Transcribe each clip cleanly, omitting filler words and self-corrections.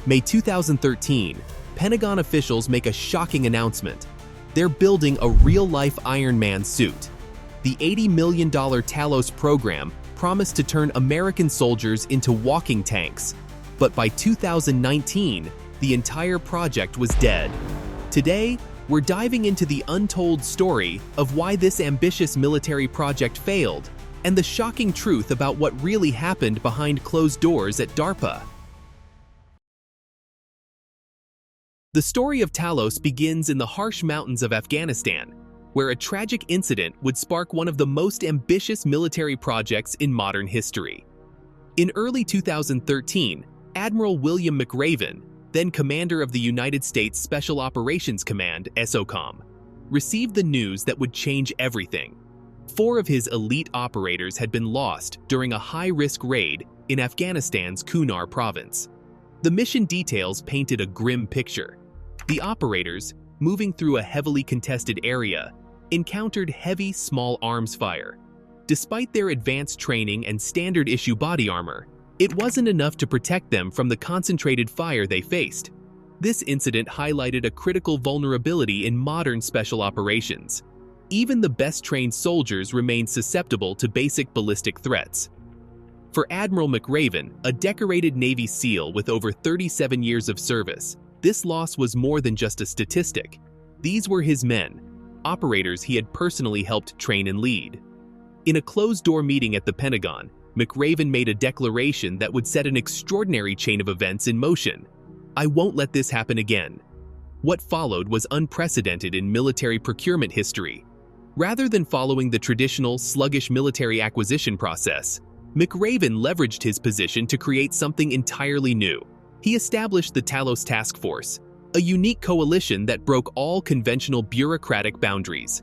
May 2013, Pentagon officials make a shocking announcement. They're building a real-life Iron Man suit. The $80 million Talos program promised to turn American soldiers into walking tanks. But by 2019, the entire project was dead. Today, we're diving into the untold story of why this ambitious military project failed and the shocking truth about what really happened behind closed doors at DARPA. The story of Talos begins in the harsh mountains of Afghanistan, where a tragic incident would spark one of the most ambitious military projects in modern history. In early 2013, Admiral William McRaven, then commander of the United States Special Operations Command, SOCOM, received the news that would change everything. 4 of his elite operators had been lost during a high-risk raid in Afghanistan's Kunar province. The mission details painted a grim picture. The operators, moving through a heavily contested area, encountered heavy small arms fire. Despite their advanced training and standard-issue body armor, it wasn't enough to protect them from the concentrated fire they faced. This incident highlighted a critical vulnerability in modern special operations. Even the best-trained soldiers remained susceptible to basic ballistic threats. For Admiral McRaven, a decorated Navy SEAL with over 37 years of service, this loss was more than just a statistic. These were his men, operators he had personally helped train and lead. In a closed-door meeting at the Pentagon, McRaven made a declaration that would set an extraordinary chain of events in motion. "I won't let this happen again." What followed was unprecedented in military procurement history. Rather than following the traditional, sluggish military acquisition process, McRaven leveraged his position to create something entirely new. He established the Talos Task Force, a unique coalition that broke all conventional bureaucratic boundaries.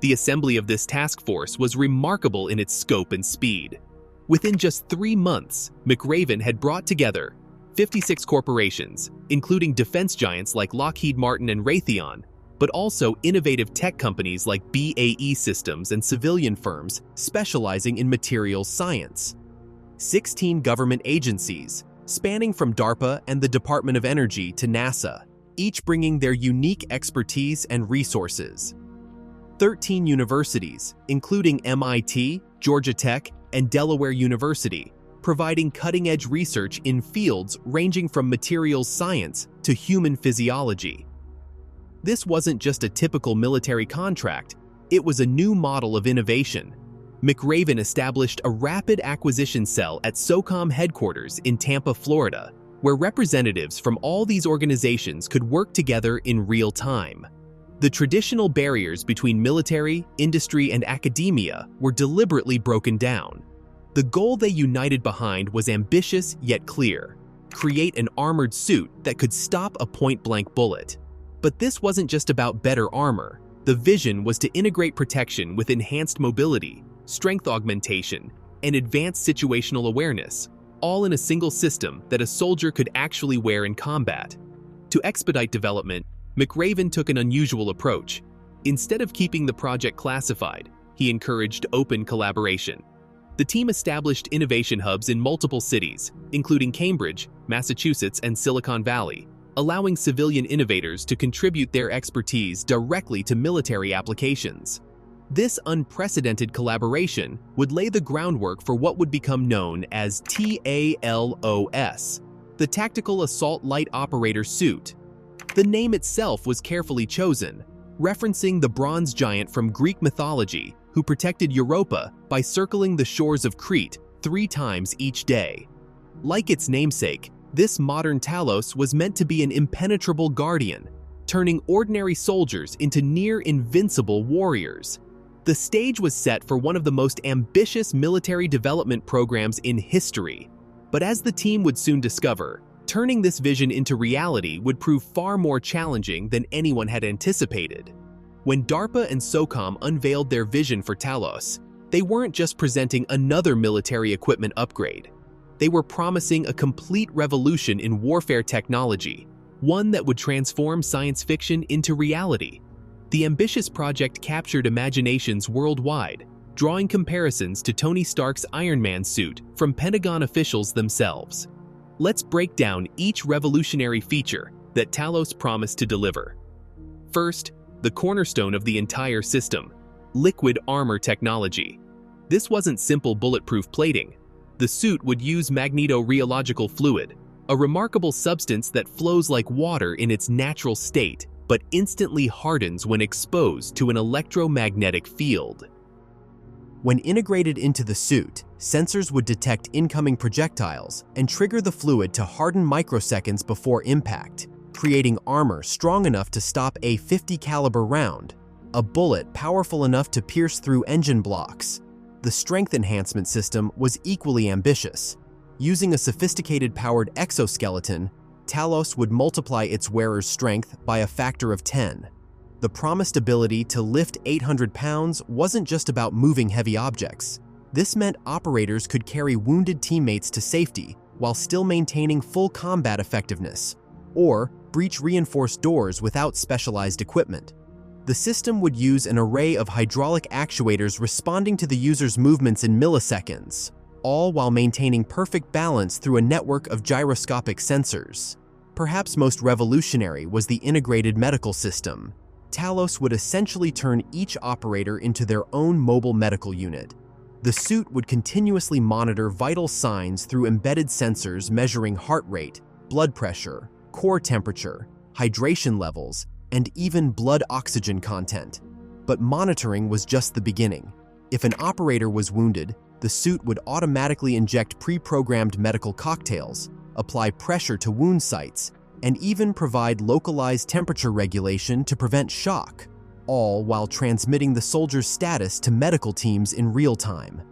The assembly of this task force was remarkable in its scope and speed. Within just 3 months, McRaven had brought together 56 corporations, including defense giants like Lockheed Martin and Raytheon, but also innovative tech companies like BAE Systems and civilian firms specializing in materials science. 16 government agencies, spanning from DARPA and the Department of Energy to NASA, each bringing their unique expertise and resources. 13 universities, including MIT, Georgia Tech, and Delaware University, providing cutting-edge research in fields ranging from materials science to human physiology. This wasn't just a typical military contract, it was a new model of innovation. McRaven established a rapid acquisition cell at SOCOM headquarters in Tampa, Florida, where representatives from all these organizations could work together in real time. The traditional barriers between military, industry, and academia were deliberately broken down. The goal they united behind was ambitious yet clear: create an armored suit that could stop a point-blank bullet. But this wasn't just about better armor. The vision was to integrate protection with enhanced mobility, strength augmentation, and advanced situational awareness, all in a single system that a soldier could actually wear in combat. To expedite development, McRaven took an unusual approach. Instead of keeping the project classified, he encouraged open collaboration. The team established innovation hubs in multiple cities, including Cambridge, Massachusetts, and Silicon Valley, allowing civilian innovators to contribute their expertise directly to military applications. This unprecedented collaboration would lay the groundwork for what would become known as TALOS, the Tactical Assault Light Operator Suit. The name itself was carefully chosen, referencing the bronze giant from Greek mythology who protected Europa by circling the shores of Crete 3 times each day. Like its namesake, this modern Talos was meant to be an impenetrable guardian, turning ordinary soldiers into near-invincible warriors. The stage was set for one of the most ambitious military development programs in history. But as the team would soon discover, turning this vision into reality would prove far more challenging than anyone had anticipated. When DARPA and SOCOM unveiled their vision for Talos, they weren't just presenting another military equipment upgrade. They were promising a complete revolution in warfare technology, one that would transform science fiction into reality. The ambitious project captured imaginations worldwide, drawing comparisons to Tony Stark's Iron Man suit from Pentagon officials themselves. Let's break down each revolutionary feature that Talos promised to deliver. First, the cornerstone of the entire system, liquid armor technology. This wasn't simple bulletproof plating. The suit would use magneto-rheological fluid, a remarkable substance that flows like water in its natural state, but instantly hardens when exposed to an electromagnetic field. When integrated into the suit, sensors would detect incoming projectiles and trigger the fluid to harden microseconds before impact, creating armor strong enough to stop a .50 caliber round, a bullet powerful enough to pierce through engine blocks. The strength enhancement system was equally ambitious. Using a sophisticated powered exoskeleton, Talos would multiply its wearer's strength by a factor of 10. The promised ability to lift 800 pounds wasn't just about moving heavy objects. This meant operators could carry wounded teammates to safety while still maintaining full combat effectiveness, or breach reinforced doors without specialized equipment. The system would use an array of hydraulic actuators responding to the user's movements in milliseconds, all while maintaining perfect balance through a network of gyroscopic sensors. Perhaps most revolutionary was the integrated medical system. Talos would essentially turn each operator into their own mobile medical unit. The suit would continuously monitor vital signs through embedded sensors measuring heart rate, blood pressure, core temperature, hydration levels, and even blood oxygen content. But monitoring was just the beginning. If an operator was wounded, the suit would automatically inject pre-programmed medical cocktails, apply pressure to wound sites, and even provide localized temperature regulation to prevent shock, all while transmitting the soldier's status to medical teams in real time.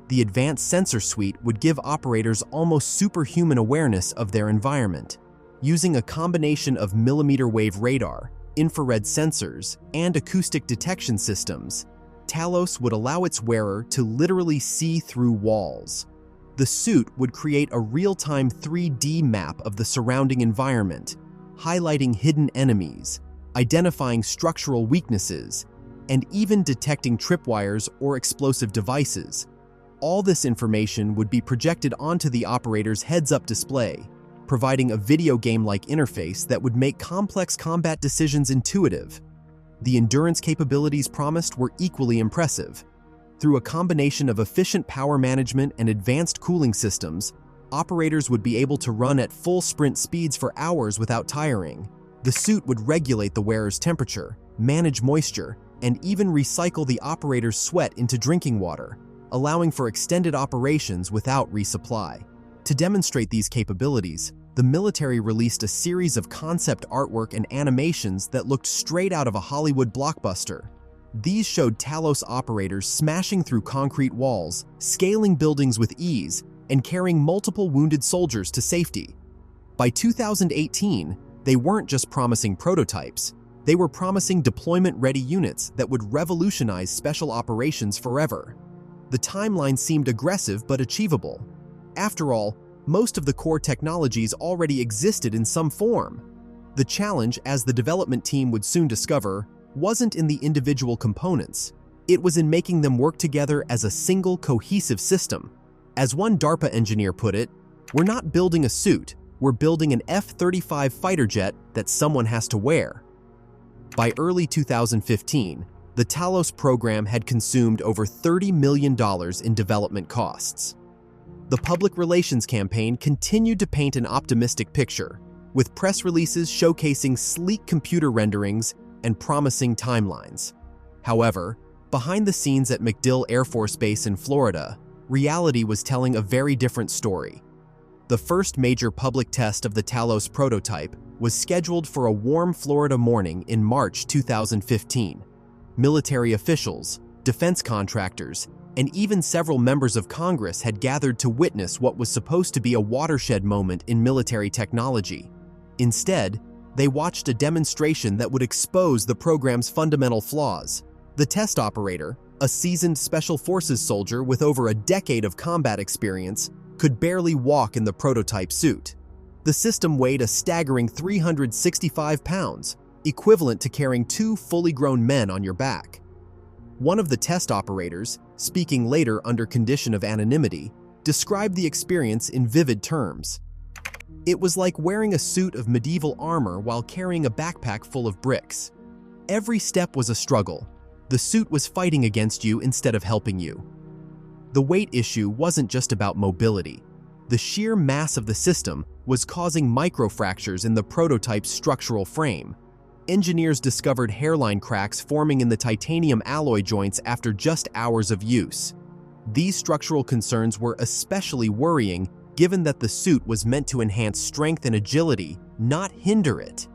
The advanced sensor suite would give operators almost superhuman awareness of their environment. Using a combination of millimeter wave radar, infrared sensors, and acoustic detection systems, Talos would allow its wearer to literally see through walls. The suit would create a real-time 3D map of the surrounding environment, highlighting hidden enemies, identifying structural weaknesses, and even detecting tripwires or explosive devices. All this information would be projected onto the operator's heads-up display, providing a video game-like interface that would make complex combat decisions intuitive. The endurance capabilities promised were equally impressive. Through a combination of efficient power management and advanced cooling systems, operators would be able to run at full sprint speeds for hours without tiring. The suit would regulate the wearer's temperature, manage moisture, and even recycle the operator's sweat into drinking water, allowing for extended operations without resupply. To demonstrate these capabilities, the military released a series of concept artwork and animations that looked straight out of a Hollywood blockbuster. These showed Talos operators smashing through concrete walls, scaling buildings with ease, and carrying multiple wounded soldiers to safety. By 2018, they weren't just promising prototypes, they were promising deployment-ready units that would revolutionize special operations forever. The timeline seemed aggressive but achievable. After all, most of the core technologies already existed in some form. The challenge, as the development team would soon discover, wasn't in the individual components. It was in making them work together as a single cohesive system. As one DARPA engineer put it, "We're not building a suit, we're building an F-35 fighter jet that someone has to wear." By early 2015, the Talos program had consumed over $30 million in development costs. The public relations campaign continued to paint an optimistic picture, with press releases showcasing sleek computer renderings and promising timelines. However, behind the scenes at MacDill Air Force Base in Florida, reality was telling a very different story. The first major public test of the Talos prototype was scheduled for a warm Florida morning in March 2015. Military officials, defense contractors, and even several members of Congress had gathered to witness what was supposed to be a watershed moment in military technology. Instead, they watched a demonstration that would expose the program's fundamental flaws. The test operator, a seasoned Special Forces soldier with over a decade of combat experience, could barely walk in the prototype suit. The system weighed a staggering 365 pounds, equivalent to carrying 2 fully grown men on your back. One of the test operators, speaking later under condition of anonymity, described the experience in vivid terms. It was like wearing a suit of medieval armor while carrying a backpack full of bricks. Every step was a struggle. The suit was fighting against you instead of helping you. The weight issue wasn't just about mobility. The sheer mass of the system was causing microfractures in the prototype's structural frame. Engineers discovered hairline cracks forming in the titanium alloy joints after just hours of use. These structural concerns were especially worrying given that the suit was meant to enhance strength and agility, not hinder it.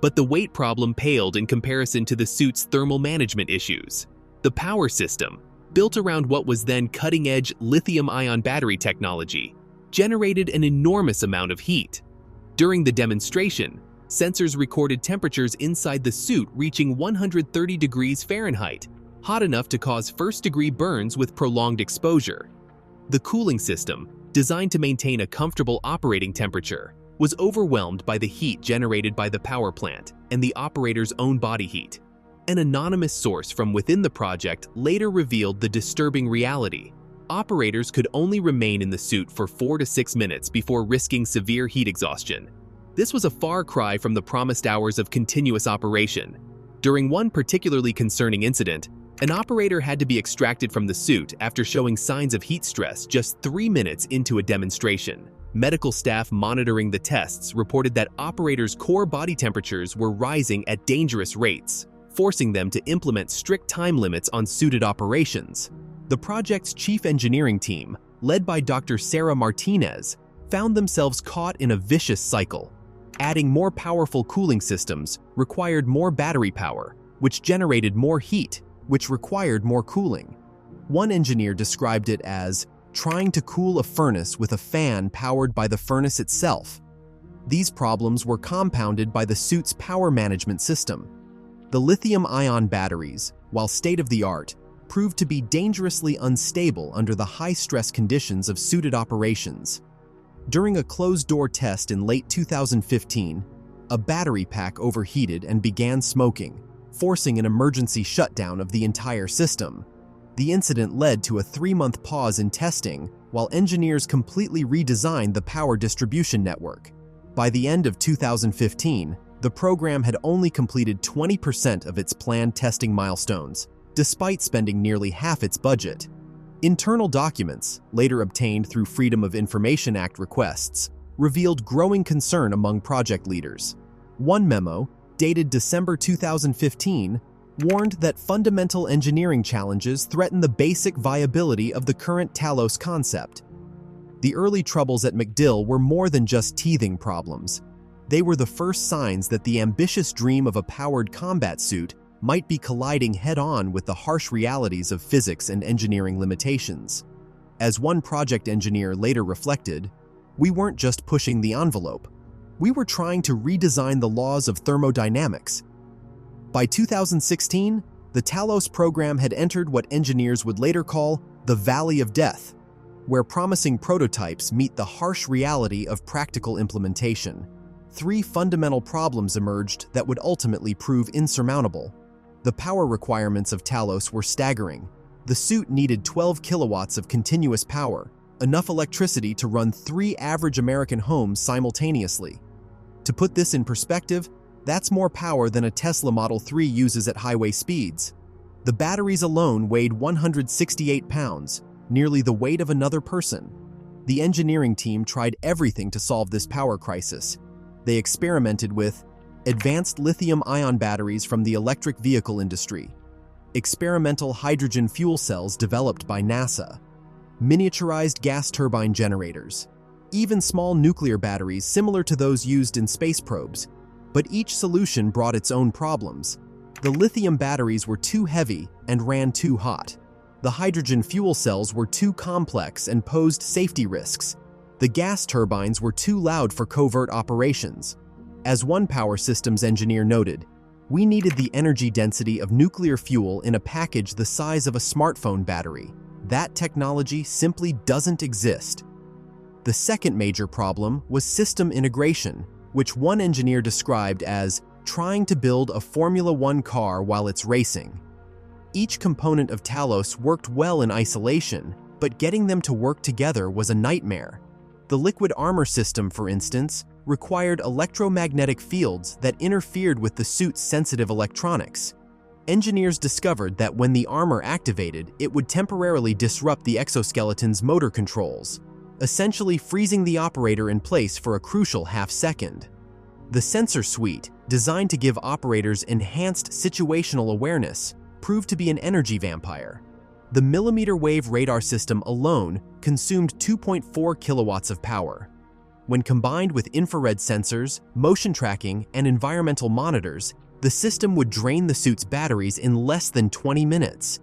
But the weight problem paled in comparison to the suit's thermal management issues. The power system, built around what was then cutting-edge lithium-ion battery technology, generated an enormous amount of heat. During the demonstration, sensors recorded temperatures inside the suit reaching 130 degrees Fahrenheit, hot enough to cause first-degree burns with prolonged exposure. The cooling system, designed to maintain a comfortable operating temperature, was overwhelmed by the heat generated by the power plant and the operator's own body heat. An anonymous source from within the project later revealed the disturbing reality. Operators could only remain in the suit for 4 to 6 minutes before risking severe heat exhaustion. This was a far cry from the promised hours of continuous operation. During one particularly concerning incident, an operator had to be extracted from the suit after showing signs of heat stress just 3 minutes into a demonstration. Medical staff monitoring the tests reported that operators' core body temperatures were rising at dangerous rates, forcing them to implement strict time limits on suited operations. The project's chief engineering team, led by Dr. Sarah Martinez, found themselves caught in a vicious cycle. Adding more powerful cooling systems required more battery power, which generated more heat, which required more cooling. One engineer described it as trying to cool a furnace with a fan powered by the furnace itself. These problems were compounded by the suit's power management system. The lithium-ion batteries, while state-of-the-art, proved to be dangerously unstable under the high-stress conditions of suited operations. During a closed-door test in late 2015, a battery pack overheated and began smoking, forcing an emergency shutdown of the entire system. The incident led to a 3-month pause in testing while engineers completely redesigned the power distribution network. By the end of 2015, the program had only completed 20% of its planned testing milestones, despite spending nearly half its budget. Internal documents, later obtained through Freedom of Information Act requests, revealed growing concern among project leaders. One memo, dated December 2015, warned that fundamental engineering challenges threaten the basic viability of the current Talos concept. The early troubles at MacDill were more than just teething problems. They were the first signs that the ambitious dream of a powered combat suit might be colliding head-on with the harsh realities of physics and engineering limitations. As one project engineer later reflected, "We weren't just pushing the envelope. We were trying to redesign the laws of thermodynamics." By 2016, the Talos program had entered what engineers would later call the Valley of Death, where promising prototypes meet the harsh reality of practical implementation. 3 fundamental problems emerged that would ultimately prove insurmountable. The power requirements of Talos were staggering. The suit needed 12 kilowatts of continuous power, enough electricity to run 3 average American homes simultaneously. To put this in perspective, that's more power than a Tesla Model 3 uses at highway speeds. The batteries alone weighed 168 pounds, nearly the weight of another person. The engineering team tried everything to solve this power crisis. They experimented with advanced lithium-ion batteries from the electric vehicle industry, experimental hydrogen fuel cells developed by NASA, miniaturized gas turbine generators, even small nuclear batteries similar to those used in space probes. But each solution brought its own problems. The lithium batteries were too heavy and ran too hot. The hydrogen fuel cells were too complex and posed safety risks. The gas turbines were too loud for covert operations. As one power systems engineer noted, "We needed the energy density of nuclear fuel in a package the size of a smartphone battery. That technology simply doesn't exist." The second major problem was system integration, which one engineer described as trying to build a Formula One car while it's racing. Each component of Talos worked well in isolation, but getting them to work together was a nightmare. The liquid armor system, for instance, required electromagnetic fields that interfered with the suit's sensitive electronics. Engineers discovered that when the armor activated, it would temporarily disrupt the exoskeleton's motor controls, essentially freezing the operator in place for a crucial half-second. The sensor suite, designed to give operators enhanced situational awareness, proved to be an energy vampire. The millimeter wave radar system alone consumed 2.4 kilowatts of power. When combined with infrared sensors, motion tracking, and environmental monitors, the system would drain the suit's batteries in less than 20 minutes.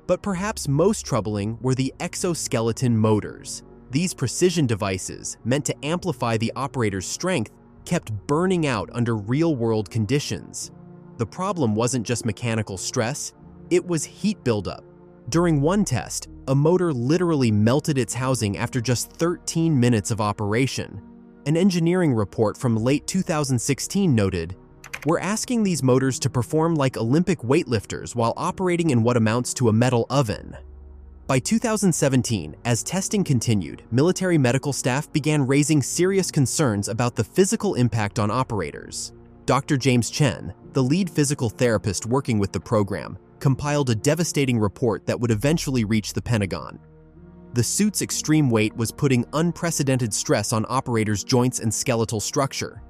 But perhaps most troubling were the exoskeleton motors. These precision devices, meant to amplify the operator's strength, kept burning out under real-world conditions. The problem wasn't just mechanical stress, it was heat buildup. During one test, a motor literally melted its housing after just 13 minutes of operation. An engineering report from late 2016 noted, "We're asking these motors to perform like Olympic weightlifters while operating in what amounts to a metal oven." By 2017, as testing continued, military medical staff began raising serious concerns about the physical impact on operators. Dr. James Chen, the lead physical therapist working with the program, compiled a devastating report that would eventually reach the Pentagon. The suit's extreme weight was putting unprecedented stress on operators' joints and skeletal structure.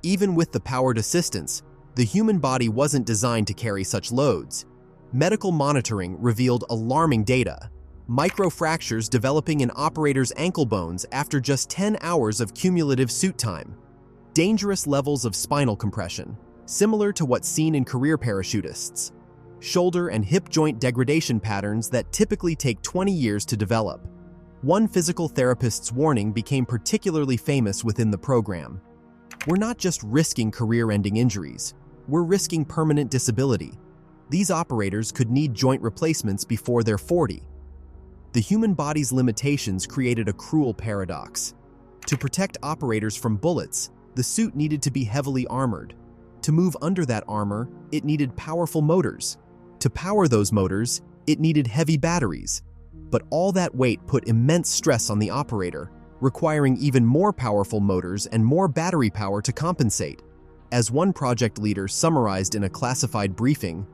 Even with the powered assistance, the human body wasn't designed to carry such loads. Medical monitoring revealed alarming data. Microfractures developing in operators' ankle bones after just 10 hours of cumulative suit time. Dangerous levels of spinal compression, similar to what's seen in career parachutists. Shoulder and hip joint degradation patterns that typically take 20 years to develop. One physical therapist's warning became particularly famous within the program. "We're not just risking career-ending injuries, we're risking permanent disability. These operators could need joint replacements before they're 40. The human body's limitations created a cruel paradox. To protect operators from bullets, the suit needed to be heavily armored. To move under that armor, it needed powerful motors. To power those motors, it needed heavy batteries. But all that weight put immense stress on the operator, requiring even more powerful motors and more battery power to compensate. As one project leader summarized in a classified briefing,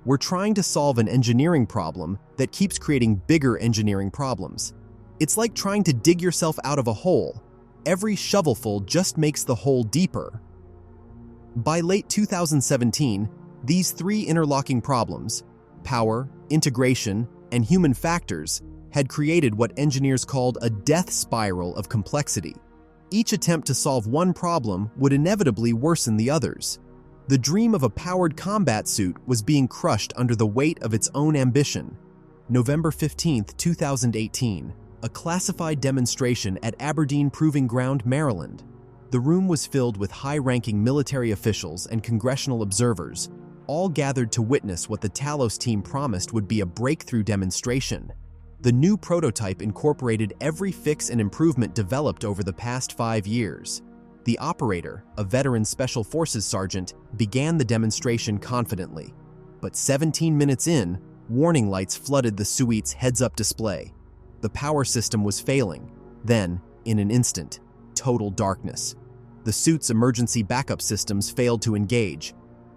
"We're trying to solve an engineering problem that keeps creating bigger engineering problems. It's like trying to dig yourself out of a hole. Every shovelful just makes the hole deeper." By late 2017, these three interlocking problems, power, integration, and human factors, had created what engineers called a death spiral of complexity. Each attempt to solve one problem would inevitably worsen the others. The dream of a powered combat suit was being crushed under the weight of its own ambition. November 15, 2018, a classified demonstration at Aberdeen Proving Ground, Maryland. The room was filled with high-ranking military officials and congressional observers, all gathered to witness what the Talos team promised would be a breakthrough demonstration. The new prototype incorporated every fix and improvement developed over the past 5 years. The operator, a veteran Special Forces sergeant, began the demonstration confidently. But 17 minutes in, warning lights flooded the suite's heads-up display. The power system was failing. Then, in an instant, total darkness. The suit's emergency backup systems failed to engage.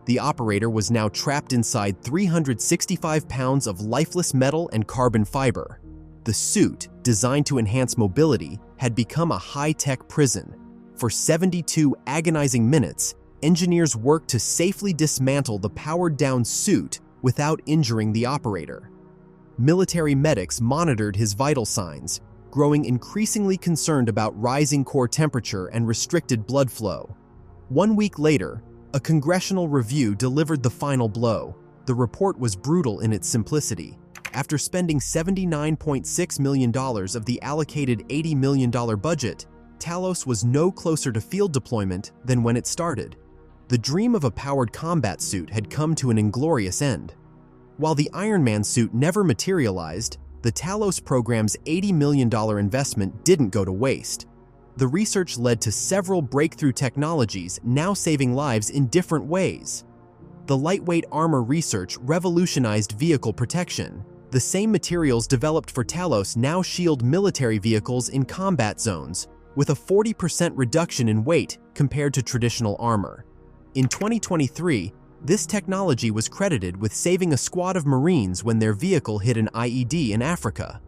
The operator was now trapped inside 365 pounds of lifeless metal and carbon fiber. The suit, designed to enhance mobility, had become a high-tech prison. For 72 agonizing minutes, engineers worked to safely dismantle the powered-down suit without injuring the operator. Military medics monitored his vital signs, growing increasingly concerned about rising core temperature and restricted blood flow. 1 week later, a congressional review delivered the final blow. The report was brutal in its simplicity. After spending $79.6 million of the allocated $80 million budget, Talos was no closer to field deployment than when it started. The dream of a powered combat suit had come to an inglorious end. While the Iron Man suit never materialized, the Talos program's $80 million investment didn't go to waste. The research led to several breakthrough technologies now saving lives in different ways. The lightweight armor research revolutionized vehicle protection. The same materials developed for Talos now shield military vehicles in combat zones, with a 40% reduction in weight compared to traditional armor. In 2023, this technology was credited with saving a squad of Marines when their vehicle hit an IED in Africa.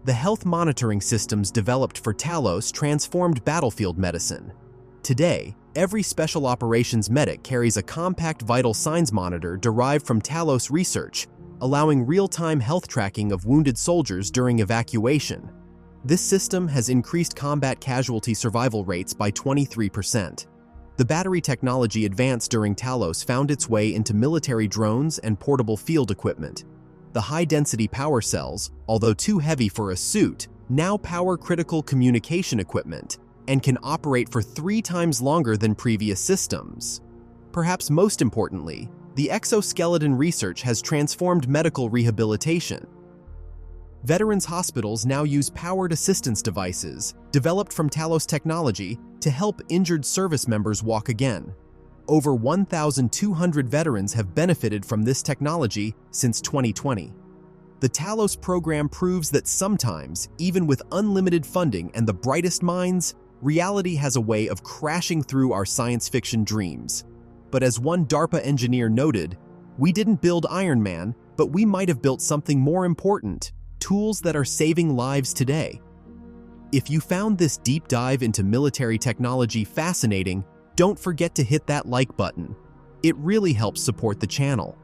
The health monitoring systems developed for Talos transformed battlefield medicine. Today, every special operations medic carries a compact vital signs monitor derived from Talos research, allowing real-time health tracking of wounded soldiers during evacuation. This system has increased combat casualty survival rates by 23%. The battery technology advanced during Talos found its way into military drones and portable field equipment. The high-density power cells, although too heavy for a suit, now power critical communication equipment and can operate for 3 times longer than previous systems. Perhaps most importantly, the exoskeleton research has transformed medical rehabilitation. Veterans hospitals now use powered assistance devices, developed from Talos technology, to help injured service members walk again. Over 1,200 veterans have benefited from this technology since 2020. The Talos program proves that sometimes, even with unlimited funding and the brightest minds, reality has a way of crashing through our science fiction dreams. But as one DARPA engineer noted, we didn't build Iron Man, but we might have built something more important: tools that are saving lives today. If you found this deep dive into military technology fascinating, don't forget to hit that like button. It really helps support the channel.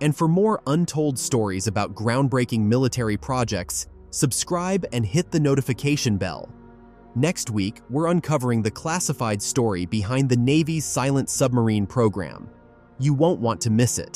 And for more untold stories about groundbreaking military projects, subscribe and hit the notification bell. Next week, we're uncovering the classified story behind the Navy's silent submarine program. You won't want to miss it.